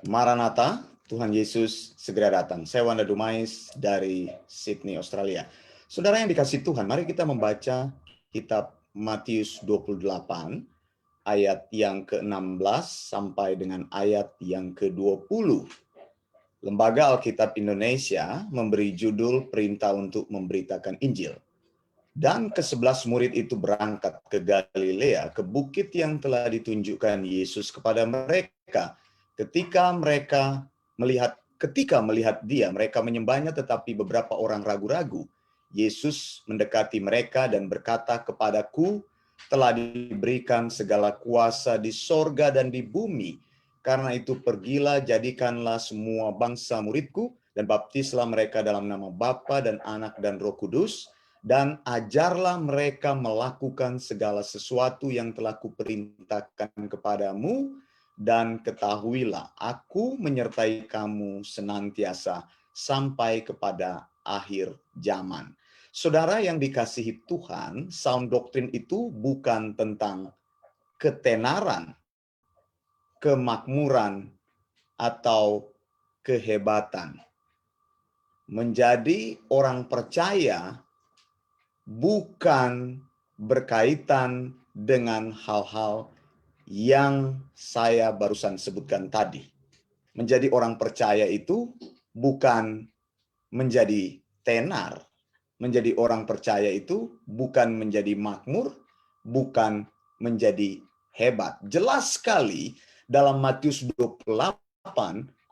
Maranatha, Tuhan Yesus segera datang. Saya Wanda Dumais dari Sydney, Australia. Saudara yang dikasihi Tuhan, mari kita membaca kitab Matius 28 ayat yang ke-16 sampai dengan ayat yang ke-20. Lembaga Alkitab Indonesia memberi judul Perintah untuk Memberitakan Injil. Dan ke-11 murid itu berangkat ke Galilea, ke bukit yang telah ditunjukkan Yesus kepada mereka. Ketika melihat dia, mereka menyembahnya, tetapi beberapa orang ragu-ragu. Yesus mendekati mereka dan berkata, "Kepadaku telah diberikan segala kuasa di sorga dan di bumi. Karena itu pergilah, jadikanlah semua bangsa muridku, dan baptislah mereka dalam nama Bapa dan Anak dan Roh Kudus, dan ajarlah mereka melakukan segala sesuatu yang telah kuperintahkan kepadamu, dan ketahuilah, aku menyertai kamu senantiasa sampai kepada akhir zaman." Saudara yang dikasihi Tuhan, sound doctrine itu bukan tentang ketenaran, kemakmuran, atau kehebatan. Menjadi orang percaya bukan berkaitan dengan hal-hal yang saya barusan sebutkan tadi. Menjadi orang percaya itu bukan menjadi tenar. Menjadi orang percaya itu bukan menjadi makmur, bukan menjadi hebat. Jelas sekali dalam Matius 28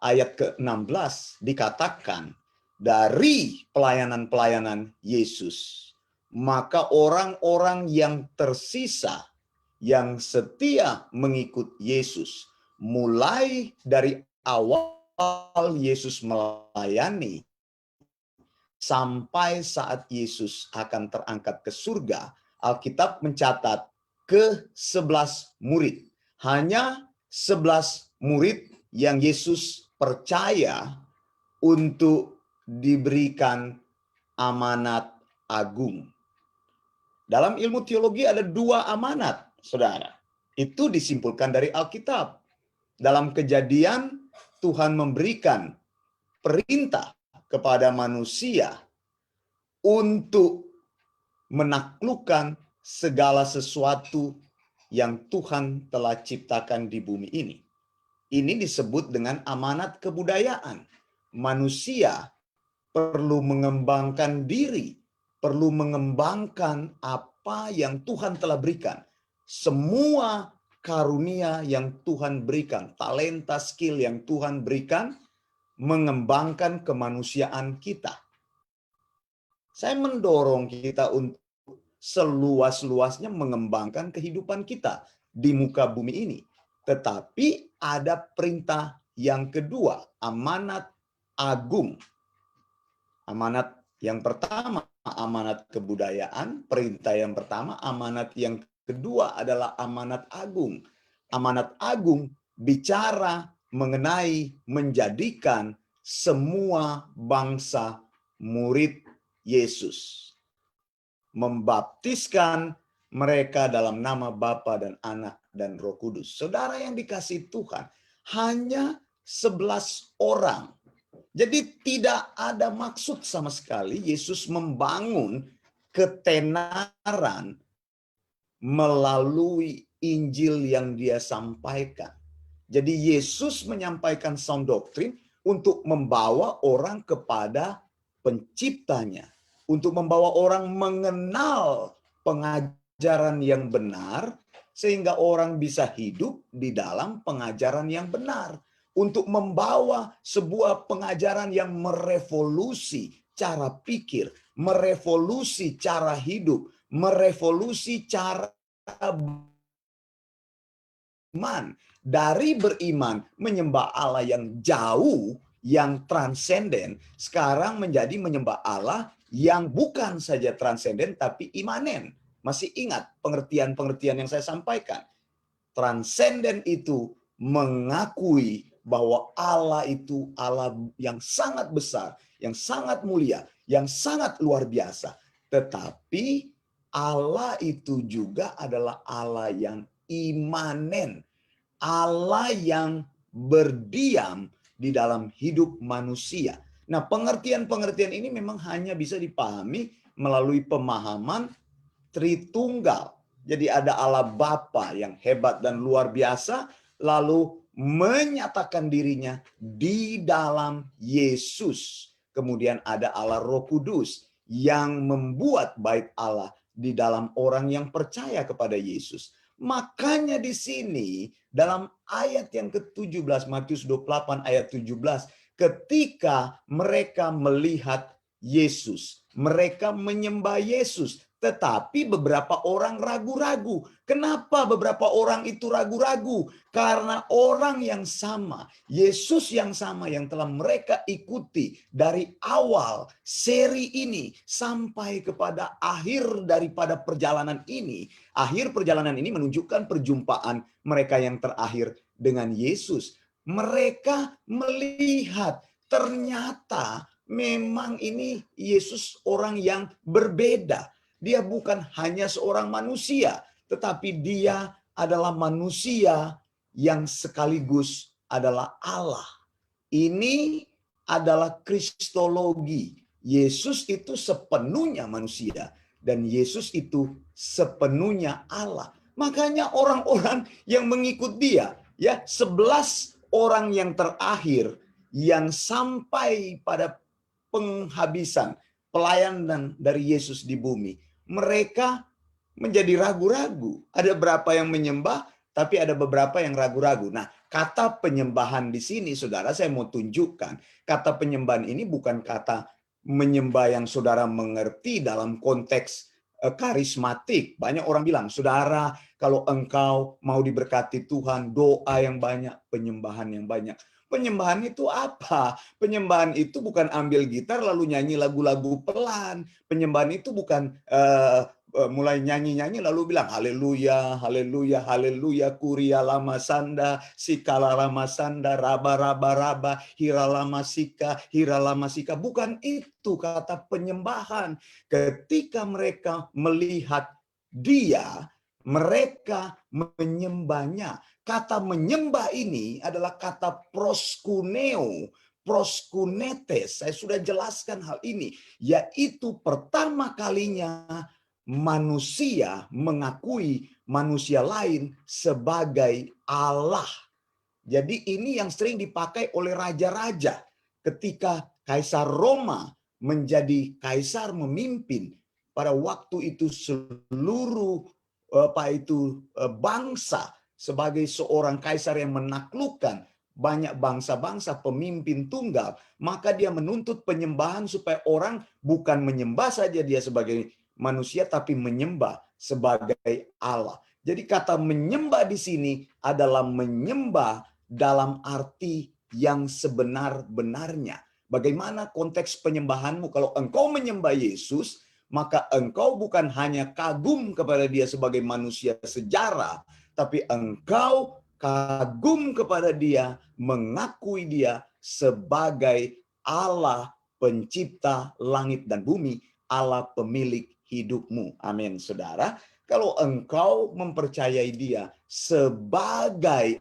ayat ke-16 dikatakan dari pelayanan-pelayanan Yesus, maka orang-orang yang tersisa, yang setia mengikut Yesus, mulai dari awal Yesus melayani sampai saat Yesus akan terangkat ke surga, Alkitab mencatat ke-11 murid. Hanya 11 murid yang Yesus percaya untuk diberikan amanat agung. Dalam ilmu teologi ada dua amanat, saudara. Itu disimpulkan dari Alkitab. Dalam Kejadian, Tuhan memberikan perintah kepada manusia untuk menaklukkan segala sesuatu yang Tuhan telah ciptakan di bumi ini. Ini disebut dengan amanat kebudayaan. Manusia perlu mengembangkan diri, perlu mengembangkan apa yang Tuhan telah berikan. Semua karunia yang Tuhan berikan, talenta, skill yang Tuhan berikan, mengembangkan kemanusiaan kita. Saya mendorong kita untuk seluas-luasnya mengembangkan kehidupan kita di muka bumi ini. Tetapi ada perintah yang kedua, amanat agung. Amanat yang pertama, amanat kebudayaan. Perintah yang pertama, amanat yang kedua adalah amanat agung. Amanat agung bicara mengenai menjadikan semua bangsa murid Yesus. Membaptiskan mereka dalam nama Bapa dan Anak dan Roh Kudus. Saudara yang dikasihi Tuhan, hanya 11 orang. Jadi tidak ada maksud sama sekali Yesus membangun ketenaran melalui Injil yang dia sampaikan. Jadi Yesus menyampaikan sound doctrine untuk membawa orang kepada penciptanya, untuk membawa orang mengenal pengajaran yang benar, sehingga orang bisa hidup di dalam pengajaran yang benar, untuk membawa sebuah pengajaran yang merevolusi cara pikir, merevolusi cara hidup, merevolusi cara beriman. Dari beriman menyembah Allah yang jauh, yang transenden, sekarang menjadi menyembah Allah yang bukan saja transenden tapi imanen. Masih ingat pengertian-pengertian yang saya sampaikan? Transenden itu mengakui bahwa Allah itu Allah yang sangat besar, yang sangat mulia, yang sangat luar biasa. Tetapi Allah itu juga adalah Allah yang imanen. Allah yang berdiam di dalam hidup manusia. Nah, pengertian-pengertian ini memang hanya bisa dipahami melalui pemahaman Tritunggal. Jadi ada Allah Bapa yang hebat dan luar biasa, lalu menyatakan dirinya di dalam Yesus. Kemudian ada Allah Roh Kudus yang membuat baik Allah di dalam orang yang percaya kepada Yesus. Makanya di sini dalam ayat yang ke-17, Matius 28 ayat 17, ketika mereka melihat Yesus, mereka menyembah Yesus, tetapi beberapa orang ragu-ragu. Kenapa beberapa orang itu ragu-ragu? Karena orang yang sama, Yesus yang sama yang telah mereka ikuti dari awal seri ini sampai kepada akhir daripada perjalanan ini. Akhir perjalanan ini menunjukkan perjumpaan mereka yang terakhir dengan Yesus. Mereka melihat ternyata memang ini Yesus orang yang berbeda. Dia bukan hanya seorang manusia, tetapi dia adalah manusia yang sekaligus adalah Allah. Ini adalah kristologi. Yesus itu sepenuhnya manusia dan Yesus itu sepenuhnya Allah. Makanya orang-orang yang mengikut dia, ya 11 orang yang terakhir yang sampai pada penghabisan pelayanan dari Yesus di bumi, mereka menjadi ragu-ragu. Ada berapa yang menyembah, tapi ada beberapa yang ragu-ragu. Nah, kata penyembahan di sini, saudara, saya mau tunjukkan. Kata penyembahan ini bukan kata menyembah yang saudara mengerti dalam konteks karismatik. Banyak orang bilang, saudara, kalau engkau mau diberkati Tuhan, doa yang banyak, penyembahan yang banyak. Penyembahan itu apa? Penyembahan itu bukan ambil gitar lalu nyanyi lagu-lagu pelan. Penyembahan itu bukan mulai nyanyi-nyanyi lalu bilang haleluya, haleluya, haleluya, kuria lama sanda, sikala lama sanda, raba raba raba, hira lama sika. Bukan itu kata penyembahan. Ketika mereka melihat dia, mereka menyembahnya. Kata menyembah ini adalah kata proskuneo, proskunetes. Saya sudah jelaskan hal ini, yaitu pertama kalinya manusia mengakui manusia lain sebagai Allah. Jadi ini yang sering dipakai oleh raja-raja ketika Kaisar Roma menjadi kaisar memimpin pada waktu itu seluruh bangsa sebagai seorang kaisar yang menaklukkan banyak bangsa-bangsa, pemimpin tunggal, maka dia menuntut penyembahan supaya orang bukan menyembah saja dia sebagai manusia, tapi menyembah sebagai Allah. Jadi kata menyembah di sini adalah menyembah dalam arti yang sebenar-benarnya. Bagaimana konteks penyembahanmu? Kalau engkau menyembah Yesus, maka engkau bukan hanya kagum kepada dia sebagai manusia sejarah, tapi engkau kagum kepada dia, mengakui dia sebagai Allah pencipta langit dan bumi, Allah pemilik hidupmu. Amin, saudara. Kalau engkau mempercayai dia sebagai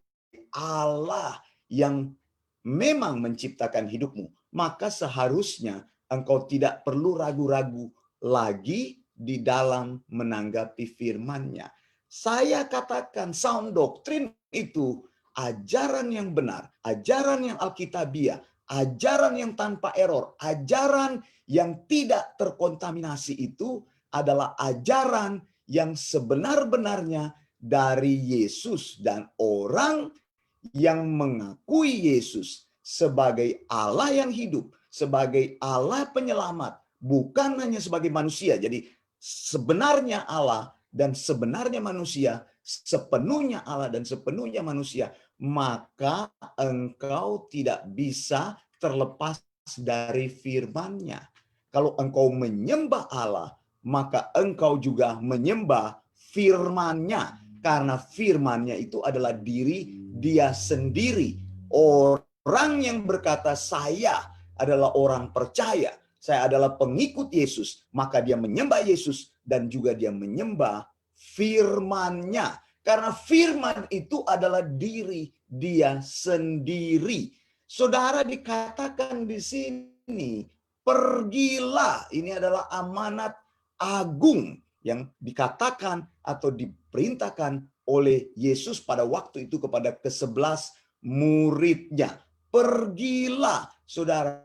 Allah yang memang menciptakan hidupmu, maka seharusnya engkau tidak perlu ragu-ragu lagi di dalam menanggapi firman-Nya. Saya katakan sound doctrine itu ajaran yang benar, ajaran yang alkitabiah, ajaran yang tanpa error, ajaran yang tidak terkontaminasi itu adalah ajaran yang sebenar-benarnya dari Yesus, dan orang yang mengakui Yesus sebagai Allah yang hidup, sebagai Allah penyelamat, bukan hanya sebagai manusia. Jadi sebenarnya Allah dan sebenarnya manusia, sepenuhnya Allah dan sepenuhnya manusia, maka engkau tidak bisa terlepas dari firman-Nya. Kalau engkau menyembah Allah, maka engkau juga menyembah firman-Nya, karena firman-Nya itu adalah diri dia sendiri. Orang yang berkata saya adalah orang percaya, saya adalah pengikut Yesus, maka dia menyembah Yesus dan juga dia menyembah firman-Nya. Karena firman itu adalah diri dia sendiri. Saudara, dikatakan di sini, pergilah. Ini adalah amanat agung yang dikatakan atau diperintahkan oleh Yesus pada waktu itu kepada ke-11 muridnya. Pergilah, saudara.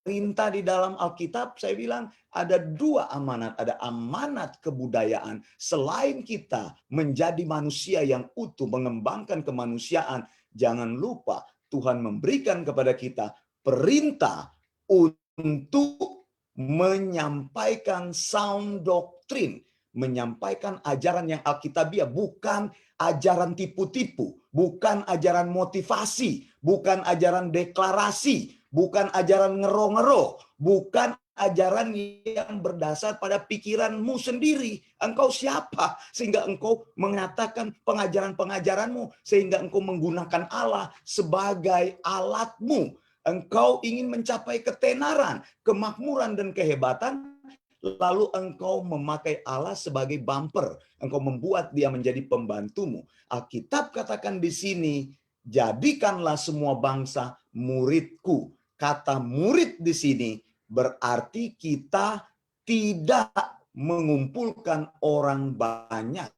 Perintah di dalam Alkitab, saya bilang ada dua amanat. Ada amanat kebudayaan. Selain kita menjadi manusia yang utuh, mengembangkan kemanusiaan, jangan lupa Tuhan memberikan kepada kita perintah untuk menyampaikan sound doctrine, menyampaikan ajaran yang alkitabiah, bukan ajaran tipu-tipu, bukan ajaran motivasi, bukan ajaran deklarasi, bukan ajaran ngero-ngero, bukan ajaran yang berdasar pada pikiranmu sendiri. Engkau siapa sehingga engkau mengatakan pengajaran-pengajaranmu, sehingga engkau menggunakan Allah sebagai alatmu. Engkau ingin mencapai ketenaran, kemakmuran, dan kehebatan, lalu engkau memakai Allah sebagai bumper. Engkau membuat dia menjadi pembantumu. Alkitab katakan di sini, jadikanlah semua bangsa muridku. Kata murid di sini berarti kita tidak mengumpulkan orang banyak.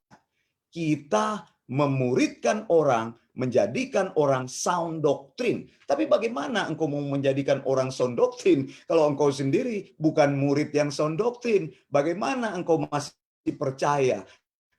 Kita memuridkan orang, menjadikan orang sound doctrine. Tapi bagaimana engkau mau menjadikan orang sound doctrine kalau engkau sendiri bukan murid yang sound doctrine? Bagaimana engkau masih percaya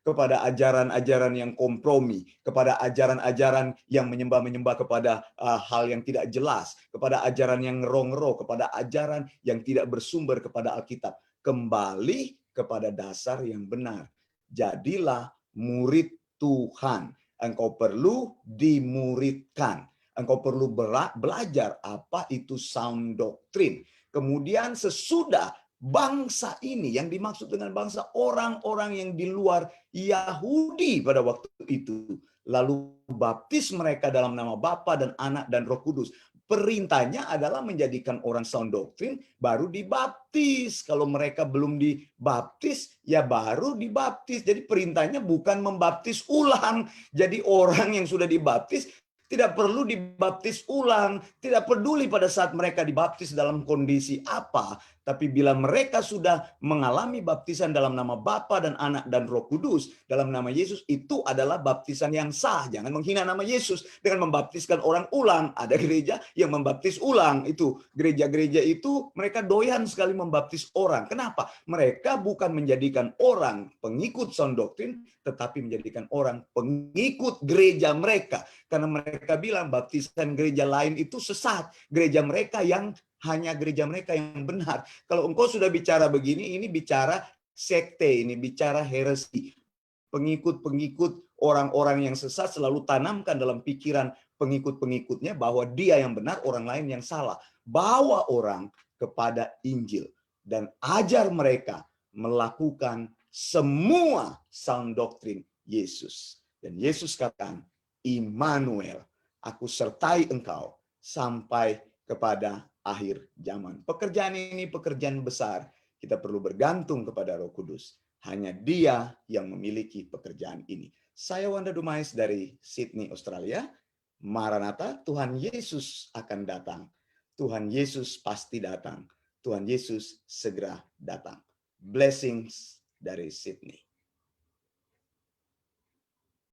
kepada ajaran-ajaran yang kompromi, kepada ajaran-ajaran yang menyembah-menyembah kepada hal yang tidak jelas, kepada ajaran yang ngero-ngero, kepada ajaran yang tidak bersumber kepada Alkitab. Kembali kepada dasar yang benar. Jadilah murid Tuhan. Engkau perlu dimuridkan. Engkau perlu belajar apa itu sound doctrine. Kemudian sesudah bangsa ini, yang dimaksud dengan bangsa, orang-orang yang di luar Yahudi pada waktu itu, lalu baptis mereka dalam nama Bapa dan Anak dan Roh Kudus. Perintahnya adalah menjadikan orang sound doctrine, baru dibaptis. Kalau mereka belum dibaptis, ya baru dibaptis. Jadi perintahnya bukan membaptis ulang. Jadi orang yang sudah dibaptis tidak perlu dibaptis ulang. Tidak peduli pada saat mereka dibaptis dalam kondisi apa. Tapi bila mereka sudah mengalami baptisan dalam nama Bapa dan Anak dan Roh Kudus, dalam nama Yesus, itu adalah baptisan yang sah. Jangan menghina nama Yesus dengan membaptiskan orang ulang. Ada gereja yang membaptis ulang. Itu gereja-gereja itu mereka doyan sekali membaptis orang. Kenapa? Mereka bukan menjadikan orang pengikut sound doctrine, tetapi menjadikan orang pengikut gereja mereka. Karena mereka bilang baptisan gereja lain itu sesat. Gereja mereka yang hanya gereja mereka yang benar. Kalau engkau sudah bicara begini, ini bicara sekte, ini bicara heresi. Pengikut-pengikut orang-orang yang sesat selalu tanamkan dalam pikiran pengikut-pengikutnya bahwa dia yang benar, orang lain yang salah. Bawa orang kepada Injil dan ajar mereka melakukan semua sound doctrine Yesus. Dan Yesus katakan, Immanuel, aku sertai engkau sampai kepada akhir zaman. Pekerjaan ini pekerjaan besar. Kita perlu bergantung kepada Roh Kudus. Hanya Dia yang memiliki pekerjaan ini. Saya Wanda Dumais dari Sydney, Australia. Maranatha, Tuhan Yesus akan datang. Tuhan Yesus pasti datang. Tuhan Yesus segera datang. Blessings dari Sydney.